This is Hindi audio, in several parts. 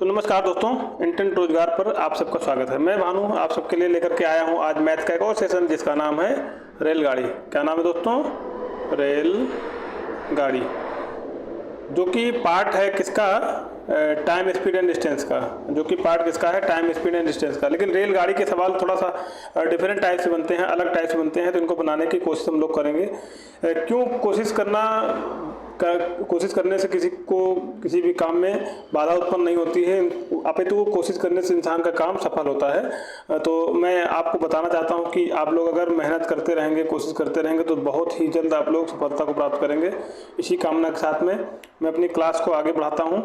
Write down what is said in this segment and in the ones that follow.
तो नमस्कार दोस्तों, इंटेंट रोजगार पर आप सबका स्वागत है। मैं भानु आप सबके लिए लेकर के आया हूं आज मैथ का एक और सेशन जिसका नाम है रेलगाड़ी। क्या नाम है दोस्तों? रेलगाड़ी, जो कि पार्ट है किसका? टाइम स्पीड एंड डिस्टेंस का। जो कि पार्ट किसका है? टाइम स्पीड एंड डिस्टेंस का। लेकिन रेलगाड़ी के सवाल थोड़ा सा डिफरेंट टाइप से बनते हैं, अलग टाइप से बनते हैं, तो इनको बनाने की कोशिश हम लोग करेंगे। क्यों कोशिश करने से किसी को किसी भी काम में बाधा उत्पन्न नहीं होती है, अपितु कोशिश करने से इंसान का काम सफल होता है। तो मैं आपको बताना चाहता हूं कि आप लोग अगर मेहनत करते रहेंगे, कोशिश करते रहेंगे, तो बहुत ही जल्द आप लोग सफलता को प्राप्त करेंगे। इसी कामना के साथ में मैं अपनी क्लास को आगे बढ़ाता हूं।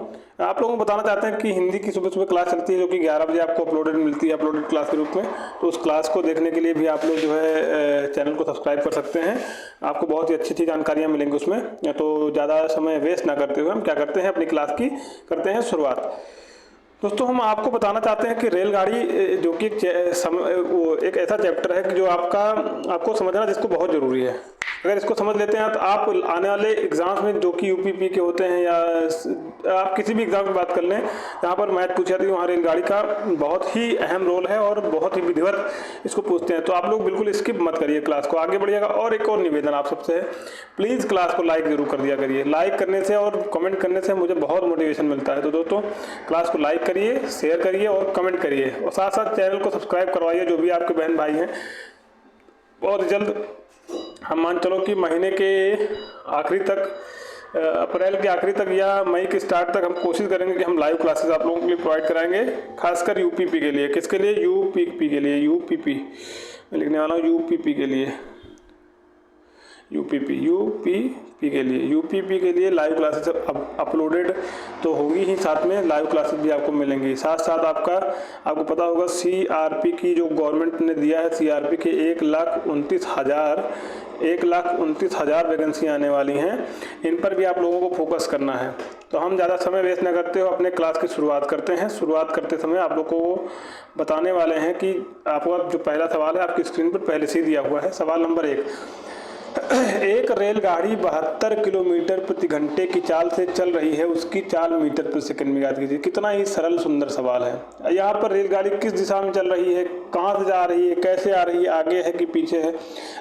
आप लोगों को बताना चाहते हैं कि हिंदी की सुबह सुबह क्लास चलती है, जो कि 11 बजे आपको अपलोडेड मिलती है, अपलोडेड क्लास के रूप में। तो उस क्लास को देखने के लिए भी आप लोग जो है चैनल को सब्सक्राइब कर सकते हैं। आपको बहुत ही अच्छी अच्छी जानकारियाँ मिलेंगी उसमें। तो ज़्यादा समय वेस्ट ना करते हुए हम क्या करते हैं, अपनी क्लास की करते हैं शुरुआत। दोस्तों, हम आपको बताना चाहते हैं कि रेलगाड़ी जो कि एक ऐसा चैप्टर है कि जो आपको समझना जिसको बहुत ज़रूरी है। अगर इसको समझ लेते हैं तो आप आने वाले एग्जाम्स में, जो कि यूपीपी के होते हैं या आप किसी भी एग्जाम की बात कर लें, जहाँ पर मैथ पूछी जाती है, वहाँ रेलगाड़ी का बहुत ही अहम रोल है और बहुत ही विधिवत इसको पूछते हैं। तो आप लोग बिल्कुल स्किप मत करिए, क्लास को आगे बढ़िएगा। और एक और निवेदन आप सबसे है, प्लीज़ क्लास को लाइक जरूर कर दिया करिए। लाइक करने से और कमेंट करने से मुझे बहुत मोटिवेशन मिलता है। तो दोस्तों, क्लास को लाइक करिए, शेयर करिए और कमेंट करिए, और साथ साथ चैनल को सब्सक्राइब करवाइए, जो भी आपके बहन भाई हैं। बहुत जल्द हम मान चलो कि महीने के आखिरी तक, अप्रैल के आखिरी तक या मई के स्टार्ट तक हम कोशिश करेंगे कि हम लाइव क्लासेस आप लोगों के लिए प्रोवाइड कराएंगे, खासकर यूपीपी के लिए। किसके लिए? यूपीपी के लिए। यूपीपी मैं लिखने वाला हूँ, यूपीपी के लिए। यूपीपी के लिए लाइव क्लासेस अपलोडेड तो होगी ही, साथ में लाइव क्लासेस भी आपको मिलेंगी। साथ साथ आपको पता होगा सीआरपी की जो गवर्नमेंट ने दिया है, सीआरपी के 1,29,000 वैकेंसी आने वाली हैं। इन पर भी आप लोगों को फोकस करना है। तो हम ज़्यादा समय वेस्ट न करते हो अपने क्लास की शुरुआत करते हैं। शुरुआत करते समय आप लोगों को बताने वाले हैं कि आपका जो पहला सवाल है आपकी स्क्रीन पर पहले से ही दिया हुआ है। सवाल नंबर 1, एक रेलगाड़ी 72 किलोमीटर प्रति घंटे की चाल से चल रही है, उसकी चाल मीटर प्रति सेकंड में ज्ञात कीजिए। कितना ही सरल सुंदर सवाल है। यहाँ पर रेलगाड़ी किस दिशा में चल रही है, कहाँ से जा रही है, कैसे आ रही है, आगे है कि पीछे है,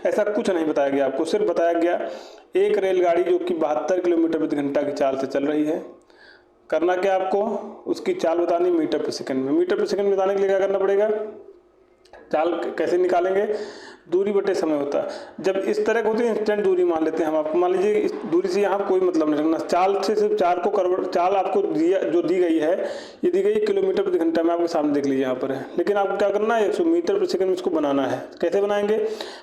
ऐसा कुछ नहीं बताया गया आपको। सिर्फ बताया गया एक रेलगाड़ी जो कि 72 किलोमीटर प्रति घंटा की चाल से चल रही है। करना क्या आपको? उसकी चाल बतानी मीटर प्रति सेकंड में। मीटर प्रति सेकंड में बताने के लिए क्या करना पड़ेगा? चाल कैसे निकालेंगे? दूरी बटे समय होता है। जब इस तरह की होती है, इंस्टेंट दूरी मान लेते हैं हम। आपको मान लीजिए इस दूरी से यहाँ कोई मतलब नहीं रखना। चाल से सिर्फ चाल आपको जो दी गई है, ये दी गई किलोमीटर प्रति घंटा में, आपके सामने देख लीजिए यहाँ पर है। लेकिन आपको क्या करना है? 100 मीटर प्रति सेकंड में इसको बनाना है। कैसे बनाएंगे?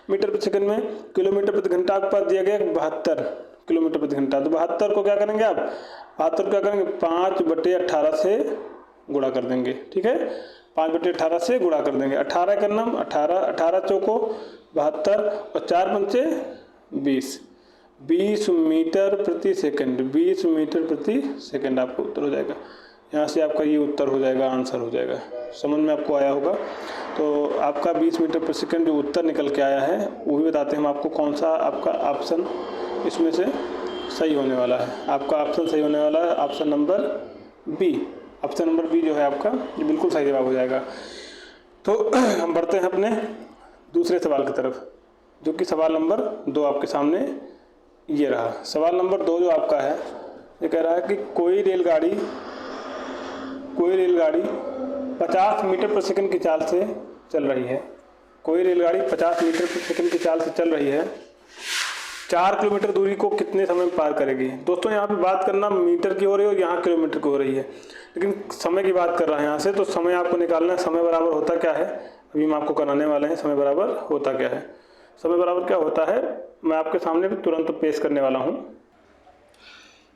मीटर प्रति सेकंड में किलोमीटर प्रति घंटा आपके पास दिया गया 72 किलोमीटर प्रति घंटा। तो 72 को क्या करेंगे आप? 72 क्या करेंगे? 5/18 से गुणा कर देंगे। ठीक है, 5/18 से गुणा कर देंगे। 18 का नाम 18 चौको 72 और 4 पंचे 20 मीटर प्रति सेकंड। 20 मीटर प्रति सेकंड आपको उत्तर हो जाएगा। यहाँ से आपका ये उत्तर हो जाएगा, आंसर हो जाएगा। समझ में आपको आया होगा। तो आपका 20 मीटर प्रति सेकंड जो उत्तर निकल के आया है, वो भी बताते हैं हम आपको कौन सा आपका ऑप्शन इसमें से सही होने वाला है। आपका ऑप्शन सही होने वाला है option number B. Option number B जो है आपका, ये बिल्कुल सही जवाब हो जाएगा। तो हम बढ़ते हैं अपने दूसरे सवाल की तरफ, जो कि सवाल नंबर 2 आपके सामने ये रहा। सवाल नंबर 2 जो आपका है, ये कह रहा है कि कोई रेलगाड़ी 50 मीटर प्रति सेकंड की चाल से चल रही है। कोई रेलगाड़ी 50 मीटर प्रति सेकंड की चाल से चल रही है, 4 किलोमीटर दूरी को कितने समय में पार करेगी? दोस्तों, यहाँ पे बात करना मीटर की हो रही है और यहाँ किलोमीटर की हो रही है, लेकिन समय की बात कर रहा है यहाँ से। तो समय आपको निकालना है। समय बराबर होता क्या है, अभी हम आपको कराने वाले हैं। समय बराबर होता क्या है? समय बराबर क्या होता है, मैं आपके सामने भी तुरंत पेश करने वाला हूँ।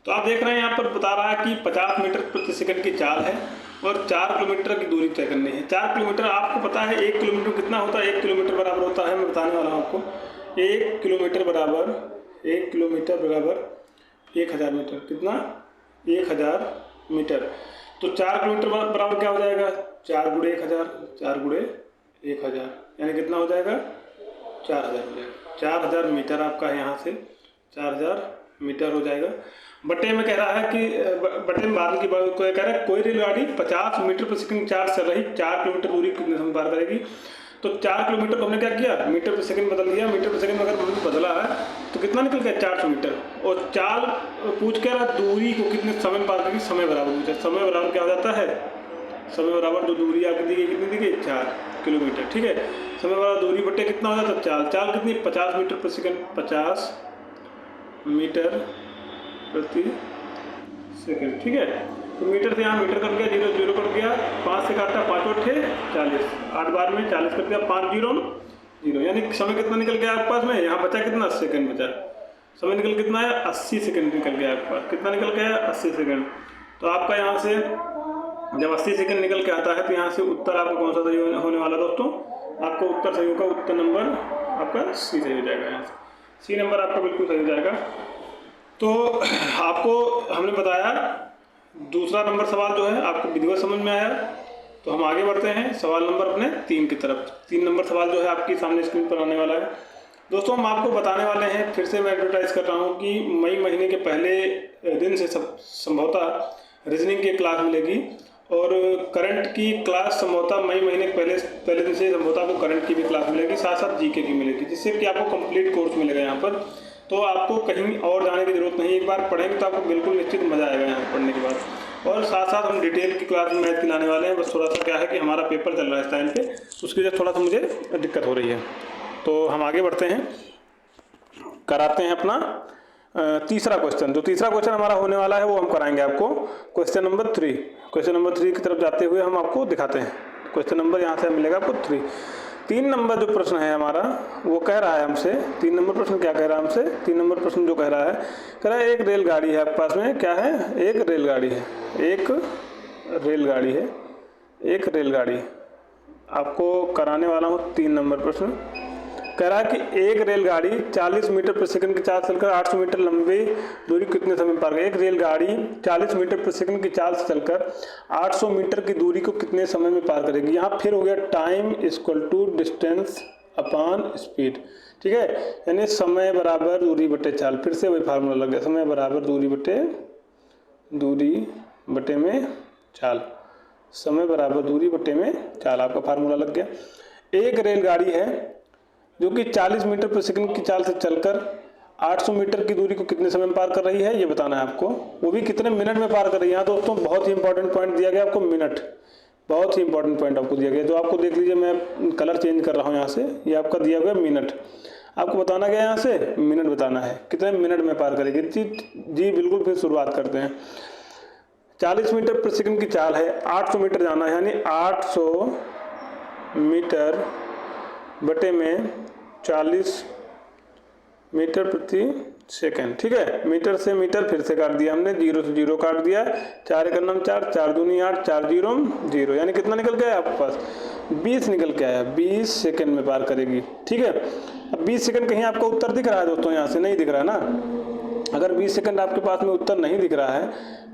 तो आप देख रहे हैं यहाँ पर बता रहा है कि 50 मीटर प्रति सेकंड की चाल है और 4 किलोमीटर की दूरी तय करनी है। 4 किलोमीटर आपको पता है 1 किलोमीटर कितना होता है? 1 किलोमीटर बराबर होता है, मैं बताने वाला हूँ आपको। 1 किलोमीटर बराबर 1000 मीटर। कितना? 1000 मीटर। तो 4 किलोमीटर बराबर क्या हो जाएगा? 4 गुणे 1000, 4 गुणे 1000, यानी कितना हो जाएगा? 4000 हो जाएगा। 4000 मीटर आपका यहाँ से 4000 मीटर हो जाएगा। बटे में कह रहा है कि बटे में बादल की बात को कह रहा है कोई रेलगाड़ी 50 मीटर पर सेकंड चार्ज चल रही 4 किलोमीटर दूरी कितने समय पार करेगी। तो 4 किलोमीटर को हमने क्या किया, मीटर पर सेकंड बदल दिया। मीटर पर सेकंड अगर हमने बदला है तो कितना निकल गया 400 मीटर। और चाल पूछ कह रहा दूरी को कितने समय में पार करेगी, समय बराबर पूछा। समय बराबर क्या हो जाता है, समय बराबर जो दूरी आपकी दी गई कितनी दी गई 4 किलोमीटर। ठीक है, समय बराबर दूरी बटे कितना हो जाता है चाल। चाल कितनी 50 मीटर पर सेकंड, 50 मीटर प्रति सेकंड। ठीक है, तो मीटर से यहाँ मीटर कट गया, 0 0 कट गया, 5 से काटा 5 और 6 40, 8 बार में 40 कट गया, 5 0 0, यानी समय कितना निकल गया आपके पास में। यहाँ बचा कितना, सेकंड बचा। समय निकल कितना है 80 सेकंड निकल गया आपके पास। कितना निकल गया 80 सेकंड। तो आपका यहाँ से जब 80 सेकंड निकल के आता है तो यहाँ से उत्तर आपका कौन सा सही होने वाला दोस्तों, आपको उत्तर सही होगा, उत्तर नंबर आपका सी सही हो जाएगा। यहाँ से सी नंबर आपका बिल्कुल सही हो जाएगा। तो आपको हमने बताया दूसरा नंबर सवाल जो है आपको विधिवत समझ में आया। तो हम आगे बढ़ते हैं सवाल नंबर अपने 3 की तरफ। 3 नंबर सवाल जो है आपकी सामने स्क्रीन पर आने वाला है। दोस्तों हम आपको बताने वाले हैं, फिर से मैं एडवर्टाइज कर रहा हूँ कि मई महीने के पहले दिन से संभवतः रीजनिंग की क्लास मिलेगी और करंट की क्लास संभवतः मई महीने के पहले दिन से संभवतः आपको करंट की भी क्लास मिलेगी, साथ साथ जीके की मिलेगी, जिससे कि आपको कंप्लीट कोर्स मिलेगा यहाँ पर। तो आपको कहीं और जाने की जरूरत नहीं, एक बार पढ़ेंगे तो आपको बिल्कुल निश्चित मज़ा आएगा यहाँ पढ़ने के बाद। और साथ साथ हम डिटेल की क्लास मैथ की लाने वाले हैं। बस थोड़ा सा क्या है कि हमारा पेपर चल रहा है इस टाइम पे, उसकी वजह से थोड़ा सा मुझे दिक्कत हो रही है। तो हम आगे बढ़ते हैं, कराते हैं अपना तीसरा क्वेश्चन। जो तीसरा क्वेश्चन हमारा होने वाला है वो हम कराएंगे आपको क्वेश्चन नंबर 3। क्वेश्चन नंबर 3 की तरफ जाते हुए हम आपको दिखाते हैं। क्वेश्चन नंबर यहाँ से मिलेगा आपको 3। 3 नंबर जो प्रश्न है हमारा वो कह रहा है हमसे, 3 नंबर प्रश्न क्या कह रहा है हमसे, 3 नंबर प्रश्न जो कह रहा है एक रेलगाड़ी है आपके पास में। क्या है, एक रेलगाड़ी है, एक रेलगाड़ी है, एक रेलगाड़ी। आपको कराने वाला हूँ 3 नंबर प्रश्न। कह रहा है कि एक रेलगाड़ी 40 मीटर प्रति सेकंड की चाल से चलकर 800 मीटर लंबी दूरी कितने समय में पार करेगी। एक रेलगाड़ी 40 मीटर प्रति सेकंड की चाल से चलकर 800 मीटर की दूरी को कितने समय में पार करेगी। यहाँ फिर हो गया time equal to distance upon speed. ठीक है, यानी समय बराबर दूरी बटे चाल। फिर से वही फार्मूला लग गया, समय बराबर दूरी बटे में चाल। समय बराबर दूरी बटे में चाल आपका फार्मूला लग गया। एक रेलगाड़ी है जो कि 40 मीटर प्रति सेकंड की चाल से चलकर 800 मीटर की दूरी को कितने समय में पार कर रही है, ये बताना है आपको। वो भी कितने मिनट में पार कर रही है। यहाँ दोस्तों बहुत ही इंपॉर्टेंट पॉइंट दिया गया आपको, मिनट। बहुत ही इंपॉर्टेंट पॉइंट आपको दिया गया, जो आपको देख लीजिए, मैं कलर चेंज कर रहा हूँ यहाँ से। ये आपका दिया गया मिनट, आपको बताना गया यहाँ से मिनट बताना है, कितने मिनट में पार करेगी। जी बिल्कुल, फिर शुरुआत करते हैं। 40 मीटर प्रति सेकंड की चाल है, 800 मीटर जाना है, यानी 800 मीटर बटे में 40 मीटर प्रति सेकंड। ठीक है, मीटर से मीटर फिर से काट दिया हमने, 0 से 0 काट दिया, 4 एक 4, 4 दूनी 8, 4 0 0, यानी कितना निकल गया आपके पास 20 निकल के आया। 20 सेकंड में पार करेगी। ठीक है, अब 20 सेकंड कहीं आपको उत्तर दिख रहा है दोस्तों, यहाँ से नहीं दिख रहा है ना। अगर 20 सेकंड आपके पास में उत्तर नहीं दिख रहा है,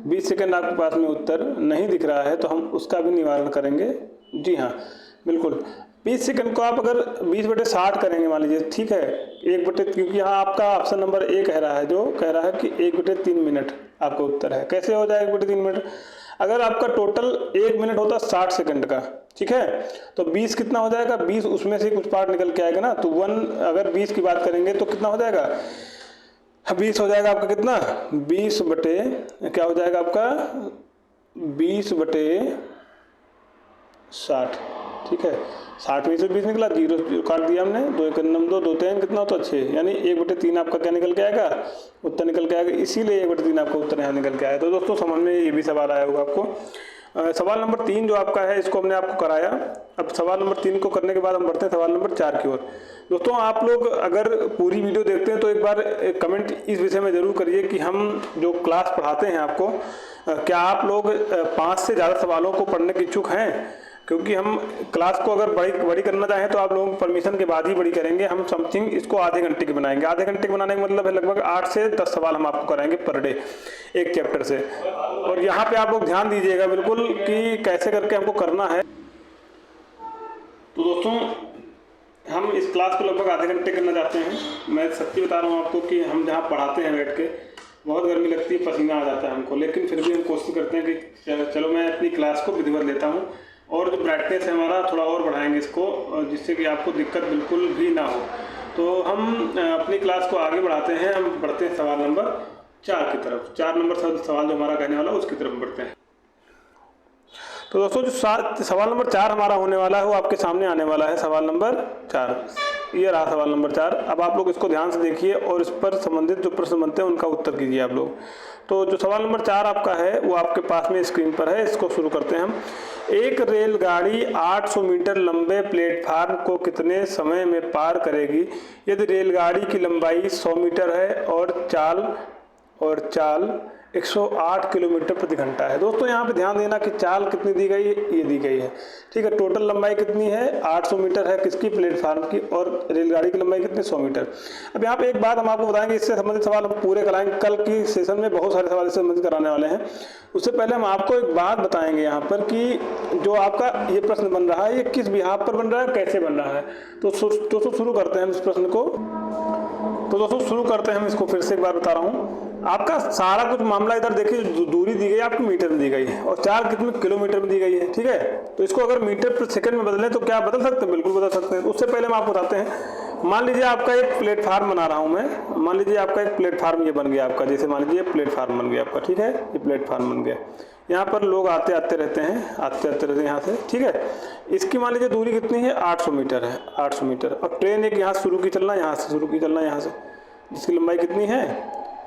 20 सेकंड आपके पास में उत्तर नहीं दिख रहा है, तो हम उसका भी निवारण करेंगे। जी हाँ बिल्कुल, 20 सेकंड को आप अगर 20/60 करेंगे मान लीजिए, ठीक है, 1/, क्योंकि यहाँ आपका ऑप्शन नंबर ए कह रहा है, जो कह रहा है कि 1/3 मिनट आपका उत्तर है। कैसे हो जाएगा 1/3 मिनट, अगर आपका टोटल 1 मिनट होता 60 सेकंड का, ठीक है, तो 20 कितना हो जाएगा, 20 उसमें से कुछ पार्ट निकल के आएगा ना, तो 1 अगर 20 की बात करेंगे तो कितना हो जाएगा, 20 हो जाएगा आपका कितना, 20 बटे क्या हो जाएगा आपका 20/60। ठीक है, 60 में से 20 निकला, 0 काट दिया हमने, 2 1 2 2 3 कितना होता है 6, यानी 1/3 आपका क्या निकल के आएगा, उत्तर निकल के आएगा। इसीलिए 1/3 आपका उत्तर यहाँ निकल के आया। तो दोस्तों समझ में ये भी सवाल आया होगा आपको। सवाल नंबर 3 जो आपका है, इसको हमने आपको कराया। अब सवाल नंबर 3 को करने के बाद हम बढ़ते हैं सवाल नंबर 4 की ओर। दोस्तों आप लोग अगर पूरी वीडियो देखते हैं तो एक बार कमेंट इस विषय में ज़रूर करिए कि हम जो क्लास पढ़ाते हैं आपको, क्या आप लोग 5 से ज़्यादा सवालों को पढ़ने के इच्छुक हैं। क्योंकि हम क्लास को अगर बड़ी करना चाहें तो आप लोगों को परमिशन के बाद ही बड़ी करेंगे। हम समथिंग इसको आधे घंटे की बनाएंगे। आधे घंटे के बनाने का मतलब है लगभग 8 से 10 सवाल हम आपको कराएंगे पर डे, एक चैप्टर से। और यहाँ पे आप लोग ध्यान दीजिएगा बिल्कुल कि कैसे करके हमको करना है। तो दोस्तों हम इस क्लास को लगभग आधे घंटे करना चाहते हैं। मैं सच्ची बता रहा हूँ आपको कि हम जहाँ पढ़ाते हैं बैठ के, बहुत गर्मी लगती है, पसीना आ जाता है हमको, लेकिन फिर भी हम कोशिश करते हैं कि चलो मैं अपनी क्लास को विधिवत लेता हूँ। और जो ब्राइटनेस है हमारा थोड़ा और बढ़ाएंगे इसको, जिससे कि आपको दिक्कत बिल्कुल भी ना हो। तो हम अपनी क्लास को आगे बढ़ाते हैं, हम बढ़ते हैं सवाल नंबर 4 की तरफ। 4 नंबर सवाल जो हमारा कहने वाला उसकी तरफ बढ़ते हैं। तो दोस्तों जो सवाल नंबर 4 हमारा होने वाला है वो आपके सामने आने वाला है। सवाल नंबर 4, ये रहा सवाल नंबर 4। अब आप लोग इसको ध्यान से देखिए और इस पर संबंधित जो प्रश्न बनते हैं उनका उत्तर कीजिए आप लोग। तो जो सवाल नंबर 4 आपका है वो आपके पास में स्क्रीन पर है, इसको शुरू करते हैं हम। एक रेलगाड़ी 800 मीटर लंबे प्लेटफार्म को कितने समय में पार करेगी यदि रेलगाड़ी की लंबाई 100 मीटर है और चाल 108 किलोमीटर प्रति घंटा है। दोस्तों यहाँ पे ध्यान देना कि चाल कितनी दी गई है, ये दी गई है, ठीक है। टोटल लंबाई कितनी है, 800 मीटर है किसकी, प्लेटफार्म की, और रेलगाड़ी की लंबाई कितनी, 100 मीटर। अब यहाँ पे एक बात हम आपको बताएंगे, इससे संबंधित सवाल हम पूरे कराएंगे, कल की सेशन में बहुत सारे सवाल इससे संबंधित कराने वाले हैं। उससे पहले हम आपको एक बात बताएंगे यहाँ पर कि जो आपका ये प्रश्न बन रहा है ये किस बिहाफ पर बन रहा है, कैसे बन रहा है। तो दोस्तों शुरू करते हैं हम इस प्रश्न को। तो दोस्तों शुरू करते हैं हम इसको, फिर से एक बार बता रहा हूँ। आपका सारा कुछ मामला इधर देखिए, दूरी दी गई है आपको मीटर में दी गई है और चाल कितने किलोमीटर में दी गई है, ठीक है। तो इसको अगर मीटर पर सेकंड में बदलें तो क्या बदल सकते हैं, बिल्कुल बदल सकते हैं। उससे पहले हम आपको बताते हैं, मान लीजिए आपका एक प्लेटफार्म बना रहा हूँ मैं, मान लीजिए आपका एक प्लेटफार्म ये बन गया आपका, जैसे मान लीजिए प्लेटफार्म बन गया आपका, ठीक है, ये प्लेटफार्म बन गया। यहाँ पर लोग आते आते रहते हैं यहाँ से, ठीक है। इसकी मान लीजिए दूरी कितनी है, 800 मीटर है, 800 मीटर। और ट्रेन एक यहाँ शुरू की चलना, यहाँ से शुरू की चलना, यहाँ से, जिसकी लंबाई कितनी है,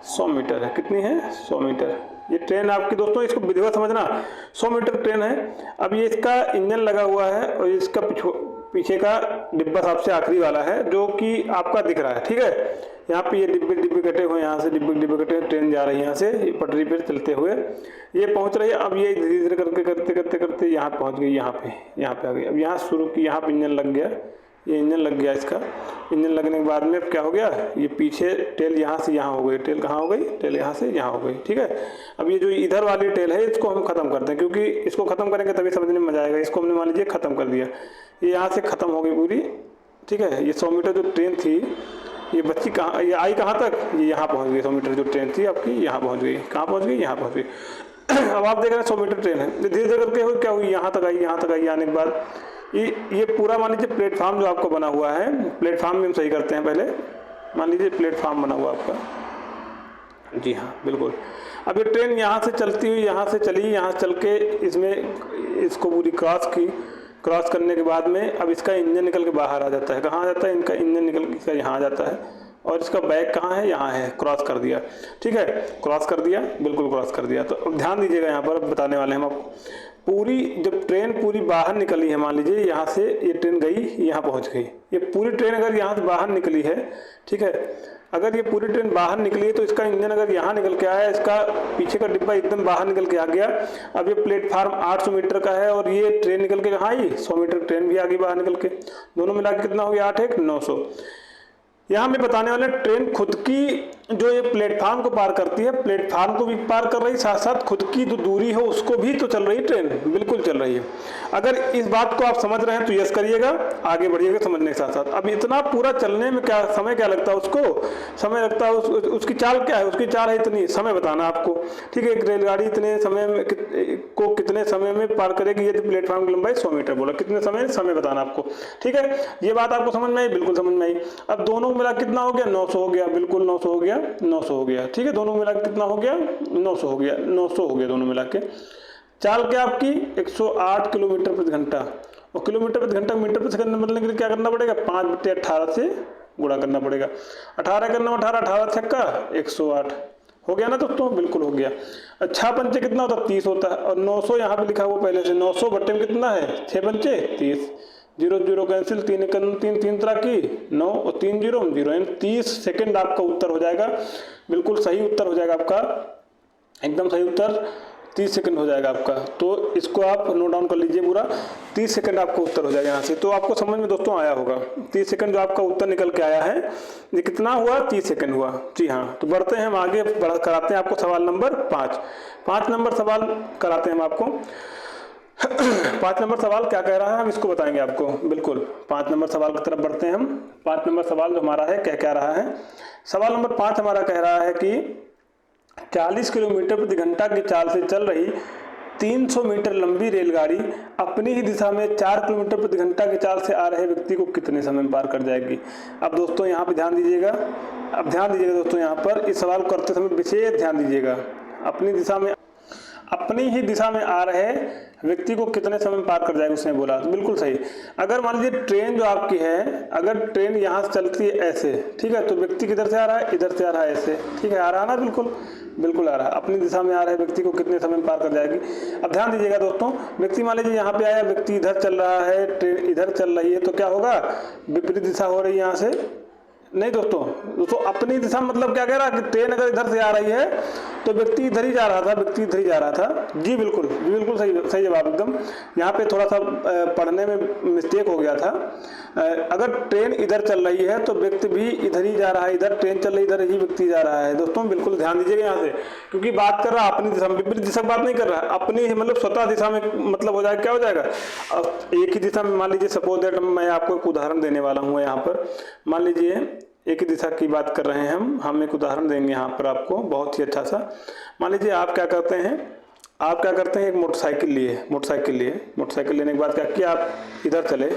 100 मीटर है। कितनी है, 100 मीटर। ये ट्रेन आपकी, दोस्तों इसको विधिवत समझना, 100 मीटर ट्रेन है। अब ये इसका इंजन लगा हुआ है और इसका पीछे का डिब्बा सबसे आखिरी वाला है जो कि आपका दिख रहा है, ठीक है। यहाँ पे ये डिब्बे कटे हुए, यहाँ से डिब्बे कटे हुए, ट्रेन जा रही है यहाँ से पटरी पर चलते हुए, ये पहुँच रही है। अब ये धीरे धीरे करते यहाँ पहुँच गई, यहाँ पे आ गई। अब यहाँ शुरू की, यहाँ पे इंजन लग गया, ये इंजन लग गया इसका। इंजन लगने के बाद में अब क्या हो गया, ये पीछे टेल यहाँ से यहाँ हो गई, टेल कहाँ हो गई, टेल यहाँ से यहाँ हो गई, ठीक है। अब ये जो इधर वाली टेल है इसको हम खत्म करते हैं, क्योंकि इसको खत्म करेंगे तभी समझने में मजा आएगा। इसको हमने मान लीजिए खत्म कर दिया, ये यहाँ से खत्म हो गई पूरी, ठीक है। ये 100 मीटर जो ट्रेन थी ये बच्ची कहाँ, ये आई कहाँ तक, ये यहाँ पहुँच गई। 100 मीटर जो ट्रेन थी आपकी यहाँ पहुँच गई, कहाँ पहुँच गई, यहाँ पहुँच गई। अब आप देख रहे हैं 100 मीटर ट्रेन है, धीरे धीरे करके क्या हुई, यहाँ तक आई। आने के बाद ये पूरा मान लीजिए प्लेटफार्म जो आपको बना हुआ है, प्लेटफार्म में हम सही करते हैं पहले। मान लीजिए प्लेटफार्म बना हुआ आपका, जी हाँ बिल्कुल। अब ये ट्रेन यहाँ से चलती हुई, यहाँ से चली, यहाँ से चल के इसको पूरी क्रॉस करने के बाद में अब इसका इंजन निकल के बाहर आ जाता है। कहाँ आ जाता है, इनका इंजन निकल के यहाँ आ जाता है और इसका बैग कहाँ है, यहाँ है। क्रॉस कर दिया, ठीक है, क्रॉस कर दिया, बिल्कुल क्रॉस कर दिया। तो अब ध्यान दीजिएगा, यहाँ पर बताने वाले हैं हम आपको। जब ट्रेन पूरी बाहर निकली है, मान लीजिए यहाँ से ये ट्रेन गई, यहाँ पहुँच गई। ये पूरी ट्रेन अगर यहाँ से बाहर निकली है, ठीक है, अगर ये पूरी ट्रेन बाहर निकली है तो इसका इंजन अगर यहाँ निकल के आया, इसका पीछे का डिब्बा एकदम बाहर निकल के आ गया। अब ये प्लेटफार्म 800 मीटर का है और ये ट्रेन निकल के कहाँ आई, 100 मीटर ट्रेन भी आ गई बाहर निकल के। दोनों मिला के कितना हो गया, 8 1 900। यहाँ में बताने वाले ट्रेन खुद की जो ये प्लेटफार्म को पार करती है, प्लेटफार्म को भी पार कर रही, साथ साथ खुद की जो दूरी हो उसको भी तो चल रही ट्रेन, बिल्कुल चल रही है। अगर इस बात को आप समझ रहे हैं तो यस करिएगा, आगे बढ़िएगा समझने के साथ साथ। अब इतना पूरा चलने में क्या समय क्या लगता है, उसको समय लगता है, उसकी चाल क्या है, उसकी चाल है इतनी, समय बताना आपको, ठीक है। एक रेलगाड़ी इतने समय में कितने समय में पार करेगी यदि प्लेटफार्म की लंबाई 100 मीटर बोला, कितने समय बताना आपको, ठीक है। ये बात आपको समझ में आई, बिल्कुल समझ में आई। अब दोनों मिला कितना हो गया, 900 हो गया, बिल्कुल 900 हो गया, 900 हो गया, ठीक है। दोनों मिला कितना हो गया, 900 हो गया, 900 हो गया दोनों मिला के। चाल क्या आपकी 108 किलोमीटर प्रति घंटा, और किलोमीटर प्रति घंटा मीटर प्रति सेकंड में बदलने के लिए क्या करना पड़ेगा, 5/18 से गुणा करना पड़ेगा। 18 करना, 18 छक्का 108 हो गया ना दोस्तों, बिल्कुल हो गया। अच्छा पंचे कितना होता है, 30 होता है, और 900 यहाँ पे लिखा हुआ पहले से, 900 बट्टे में कितना है, 6 पंचे 30, 0 0 कैंसिल, 3 तरह की 9 और 3 0 यानी 30 सेकंड आपका उत्तर हो जाएगा। बिल्कुल सही उत्तर हो जाएगा आपका, एकदम सही उत्तर 30 सेकंड हो जाएगा आपका। तो इसको आप नोट डाउन कर लीजिए पूरा, 30 सेकंड आपका उत्तर हो जाएगा यहाँ से। तो आपको समझ में दोस्तों आया होगा, 30 सेकंड जो आपका उत्तर निकल के आया है, ये कितना हुआ, 30 सेकंड हुआ, जी हाँ। तो बढ़ते हैं हम आगे, कराते हैं आपको सवाल नंबर 5 नंबर सवाल कराते हैं हम आपको। 5 नंबर सवाल क्या कह रहा है हम इसको बताएंगे आपको, बिल्कुल 5 नंबर सवाल की तरफ बढ़ते हैं हम। 5 नंबर सवाल जो हमारा है कह क्या रहा है, सवाल नंबर 5 हमारा कह रहा है कि 40 किलोमीटर प्रति घंटा की चाल से चल रही 300 मीटर लंबी रेलगाड़ी अपनी ही दिशा में 4 किलोमीटर प्रति घंटा की चाल से आ रहे व्यक्ति को कितने समय में पार कर जाएगी। अब दोस्तों यहाँ पे ध्यान दीजिएगा, अब ध्यान दीजिएगा दोस्तों, यहाँ पर इस सवाल को करते समय विशेष ध्यान दीजिएगा। अपनी ही दिशा में आ रहे व्यक्ति को कितने समय में पार कर जाएगा उसने बोला, तो बिल्कुल सही। अगर मान लीजिए ट्रेन जो आपकी है, अगर ट्रेन यहाँ से चलती है ऐसे, ठीक है, तो व्यक्ति किधर से आ रहा है, इधर से आ रहा है ऐसे, ठीक है, आ रहा है ना, बिल्कुल आ रहा है। अपनी दिशा में आ रहे व्यक्ति को कितने समय में पार कर जाएगी। अब ध्यान दीजिएगा दोस्तों, व्यक्ति मान लीजिए यहाँ पे आया, व्यक्ति इधर चल रहा है, ट्रेन इधर चल रही है, तो क्या होगा, विपरीत दिशा हो रही है यहाँ से, नहीं दोस्तों अपनी दिशा मतलब क्या कह रहा है कि ट्रेन अगर इधर से आ रही है तो व्यक्ति इधर ही जा रहा था, जी बिल्कुल सही जवाब एकदम। यहाँ पे थोड़ा सा पढ़ने में मिस्टेक हो गया था। अगर ट्रेन इधर चल रही है तो व्यक्ति भी इधर ही जा रहा है, इधर ट्रेन चल रही है, इधर ही व्यक्ति जा रहा है। दोस्तों बिल्कुल ध्यान दीजिएगा यहाँ से, क्योंकि बात कर रहा है अपनी दिशा में, विपरीत दिशा बात नहीं कर रहा है, अपनी मतलब स्वतः दिशा में, मतलब हो जाएगा, क्या हो जाएगा, एक ही दिशा में। मान लीजिए सपोज दैट मैं आपको एक उदाहरण देने वाला हूँ यहाँ पर, मान लीजिए एक ही दिशा की बात कर रहे हैं हम एक उदाहरण देंगे यहाँ पर आपको बहुत ही अच्छा सा। मान लीजिए आप क्या करते हैं, एक मोटरसाइकिल मोटरसाइकिल लेने के बाद क्या किया, आप इधर चले,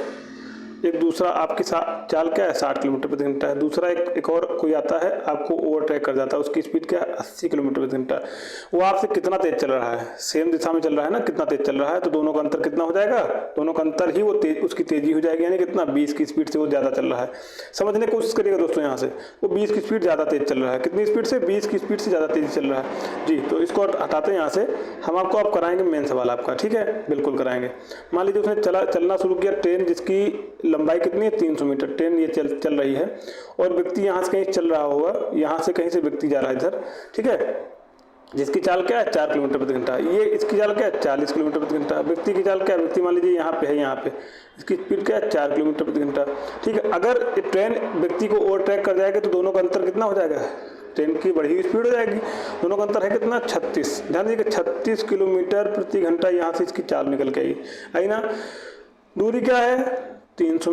एक दूसरा आपकी चाल क्या है 60 किलोमीटर प्रति घंटा है, दूसरा एक और कोई आता है आपको ओवरटेक कर जाता है, उसकी स्पीड क्या है 80 किलोमीटर प्रति घंटा। वो आपसे कितना तेज चल रहा है, सेम दिशा में चल रहा है ना, कितना तेज चल रहा है, तो दोनों का अंतर कितना हो जाएगा, दोनों का अंतर ही वो उसकी तेजी हो जाएगी, यानी कितना 20 की स्पीड से वो ज़्यादा चल रहा है। समझने की कोशिश करिएगा दोस्तों, यहाँ से वो 20 की स्पीड ज़्यादा तेज चल रहा है, कितनी स्पीड से, 20 की स्पीड से ज़्यादा तेजी चल रहा है जी। तो इसको हटाते हैं यहाँ से, हम आपको अब कराएंगे मेन सवाल आपका, ठीक है, बिल्कुल कराएंगे। मान लीजिए उसने चलना शुरू किया, ट्रेन जिसकी लंबाई कितनी है 300 मीटर, ट्रेन ये चल रही है और व्यक्ति यहाँ से कहीं चल रहा होगा, यहाँ से कहीं से व्यक्ति जा रहा है इधर, ठीक है, जिसकी चाल क्या है 4 किलोमीटर प्रति घंटा, ये इसकी चाल क्या है 40 किलोमीटर प्रति घंटा, व्यक्ति की चाल क्या है, व्यक्ति मान लीजिए यहाँ पे है, यहाँ पे इसकी स्पीड क्या है 4 किलोमीटर प्रति घंटा, ठीक है। अगर ट्रेन व्यक्ति को ओवरटेक कर जाएगी तो दोनों का अंतर कितना हो जाएगा, ट्रेन की बढ़ी हुई स्पीड हो जाएगी, दोनों का अंतर है कितना 36, ध्यान दीजिएगा 36 किलोमीटर प्रति घंटा यहाँ से इसकी चाल निकल के आई ना। दूरी क्या है 300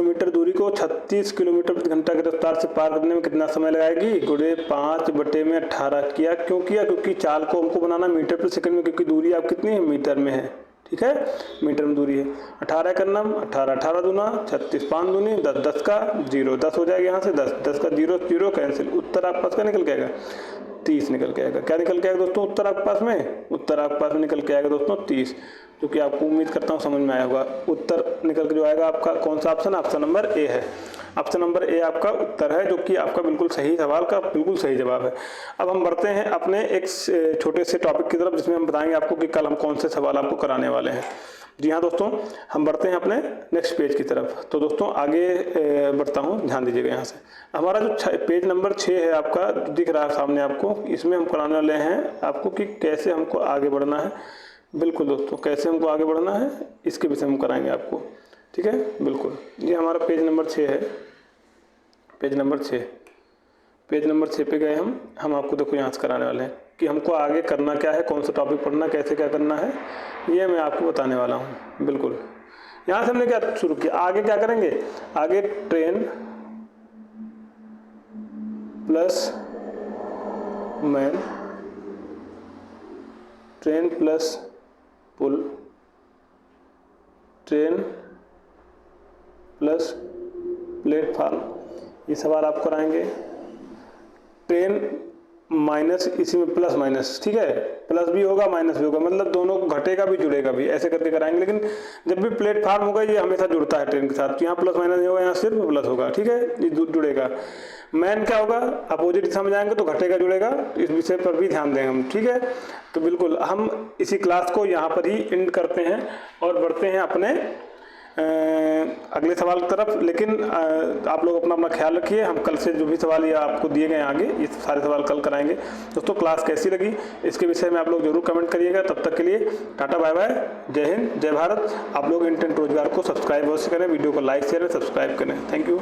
मीटर दूरी को 36 किलोमीटर प्रति घंटा की रफ्तार से पार करने में कितना समय लगाएगी, गुणे 5/18 किया, क्यों किया, क्योंकि चाल को हमको बनाना मीटर प्रति सेकंड में, क्योंकि दूरी आप कितनी है मीटर में है, ठीक है, मीटर में दूरी है। 18 करना 18 दूना 36, 5 दूनी 10, 10 का 0, 10 हो जाएगा यहाँ से, 10 का 0 कैंसिल, उत्तर आपके पास क्या निकल के आएगा 30 निकल के आएगा। क्या निकल के आएगा दोस्तों, उत्तर आपके पास में निकल के आएगा दोस्तों 30, जो कि आपको उम्मीद करता हूँ समझ में आया होगा। उत्तर निकल के जो आएगा आपका कौन सा ऑप्शन, ऑप्शन नंबर ए है, ऑप्शन नंबर ए आपका उत्तर है, जो कि आपका बिल्कुल सही सवाल का बिल्कुल सही जवाब है। अब हम बढ़ते हैं अपने एक छोटे से टॉपिक की तरफ, जिसमें हम बताएंगे आपको कि कल हम कौन से सवाल आपको कराने वाले हैं। जी हाँ दोस्तों, हम बढ़ते हैं अपने नेक्स्ट पेज की तरफ। तो दोस्तों आगे बढ़ता हूँ, ध्यान दीजिएगा यहाँ से। हमारा जो पेज नंबर 6 है आपका, दिख रहा है सामने आपको, इसमें हम कराने वाले हैं आपको कि कैसे हमको आगे बढ़ना है। बिल्कुल दोस्तों, कैसे हमको आगे बढ़ना है इसके विषय में कराएंगे आपको, ठीक है, बिल्कुल। ये हमारा पेज नंबर 6 है, पेज नंबर 6 पे गए हम आपको देखो यहाँ से कराने वाले हैं कि हमको आगे करना क्या है, कौन सा टॉपिक पढ़ना, कैसे क्या करना है, ये मैं आपको बताने वाला हूँ। बिल्कुल, यहाँ से हमने क्या शुरू किया, आगे क्या करेंगे, आगे train plus man, train plus पुल, ट्रेन प्लस प्लेटफार्म, ये सवाल आप कराएंगे। ट्रेन माइनस, इसी में प्लस माइनस, ठीक है, प्लस भी होगा माइनस भी होगा, मतलब दोनों घटेगा भी जुड़ेगा भी, ऐसे करके कराएंगे। लेकिन जब भी प्लेटफार्म होगा ये हमेशा जुड़ता है ट्रेन के साथ, यहाँ प्लस माइनस नहीं होगा, यहाँ सिर्फ प्लस होगा, ठीक है, ये जुड़ेगा। मैन क्या होगा, अपोजिट दिशा में जाएंगे तो घटेगा जुड़ेगा, इस विषय पर भी ध्यान देंगे हम, ठीक है। तो बिल्कुल हम इसी क्लास को यहाँ पर ही एंड करते हैं और बढ़ते हैं अपने अगले सवाल की तरफ। लेकिन आप लोग अपना ख्याल रखिए, हम कल से जो भी सवाल ये आपको दिए गए आगे, ये सारे सवाल कल कराएंगे। दोस्तों क्लास कैसी लगी इसके विषय में आप लोग जरूर कमेंट करिएगा। तब तक के लिए टाटा बाय बाय, जय हिंद जय भारत। आप लोग इंटेंट रोजगार को सब्सक्राइब अवश्य करें, वीडियो को लाइक शेयर सब्सक्राइब करें। Thank you.